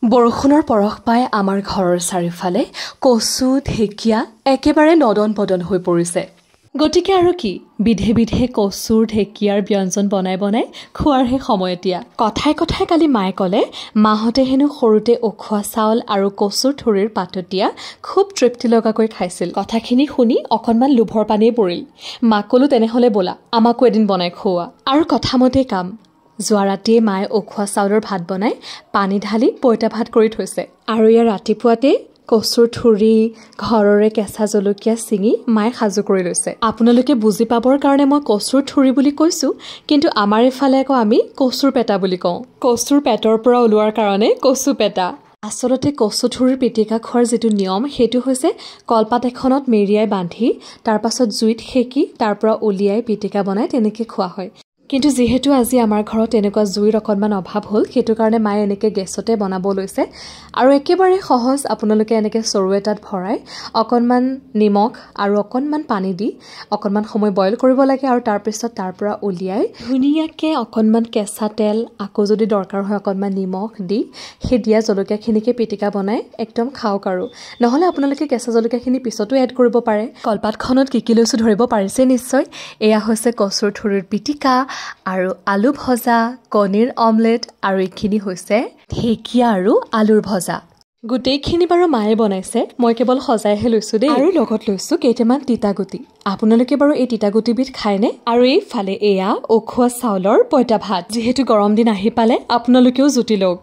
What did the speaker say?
বৰষুণৰ পৰশ পাই আমাৰ ঘৰৰ চাৰিওফালে কচু ঢেকীয়া একেবাৰে নদন বদন হৈ পৰিছে। গতিকে আৰু কি বিধে বিধে কচুৰ ঢেকীয়াৰ ব্যঞ্জন বনাই বনাই খোৱাৰহে সময় এতিয়া। কথাই কথাই কালি মায়ে ক'লে মাহঁতে হেনো সৰুতে উখোৱা চাউল আৰু কচুৰ ঠুৰিৰ পাতত দিয়া খুব তৃপ্তি লগাকৈ খাইছিল। কথাখিনি শুনি অকণমান লোভৰ পানেই পৰিল। মাক ক'লো তেনেহ'লে ব'লা আমাকো এদিন বনাই খুওৱা। আৰু কথামতেই কাম। যোৱা ৰাতিয়ে মায়ে উখোৱা চাউলৰ ভাত বনাই পানী ঢালি পইতা ভাত কৰি থৈছে। আৰু ইয়াৰ ৰাতিপুৱাতে কচুৰ ঠুৰি ঘৰৰে কেঁচা জলকীয়া ছিঙি মায়ে সাজু কৰি লৈছে। আপোনালোকে বুজি পাবৰ কাৰণে মই কচুৰ ঠুৰি বুলি কৈছোঁ, কিন্তু আমাৰ এইফালে আকৌ আমি কচুৰ পেটা বুলি কওঁ। কচুৰ পেটৰ পৰা ওলোৱাৰ কাৰণে কচু পেটা। আচলতে কচু ঠুৰিৰ পিটিকা খোৱাৰ যিটো নিয়ম সেইটো হৈছে কলপাত এখনত মেৰিয়াই বান্ধি তাৰ পাছত জুইত সেকি তাৰ পৰা উলিয়াই পিটিকা বনাই তেনেকৈ খোৱা হয়। কিন্তু যিহেতু আজি আমাৰ ঘৰত এনেকুৱা জুইৰ অকণমান অভাৱ হ'ল, সেইটো কাৰণে মায়ে এনেকৈ গেছতে বনাব লৈছে। আৰু একেবাৰে সহজ, আপোনালোকে এনেকৈ চৰু এটাত ভৰাই অকণমান নিমখ আৰু অকণমান পানী দি অকণমান সময় বইল কৰিব লাগে আৰু তাৰপিছত তাৰ পৰা উলিয়াই ধুনীয়াকৈ অকণমান কেঁচা তেল আকৌ যদি দৰকাৰ হয় অকণমান নিমখ দি সেই দিয়া জলকীয়াখিনিকে পিটিকা বনাই একদম খাওক। আৰু নহ'লে আপোনালোকে কেঁচা জলকীয়াখিনি পিছতো এড কৰিব পাৰে। কলপাতখনত কি কি লৈছোঁ ধৰিব পাৰিছে নিশ্চয়। এয়া হৈছে কচুৰ ঠুৰিৰ পিটিকা আৰু আলু ভজা, কণীৰ অমলেট আৰু এইখিনি হৈছে ঢেকীয়া আৰু আলুৰ ভজা। গোটেইখিনি বাৰু মায়ে বনাইছে, মই কেৱল সজাইহে লৈছোঁ দেই। আৰু লগত লৈছোঁ কেইটামান তিতাগুটি। আপোনালোকে বাৰু এই তিতাগুটিবিধ খায়নে? আৰু এইফালে এয়া উখোৱা চাউলৰ পইতা ভাত। যিহেতু গৰম দিন আহি পালে আপোনালোকেও জুতি লওক।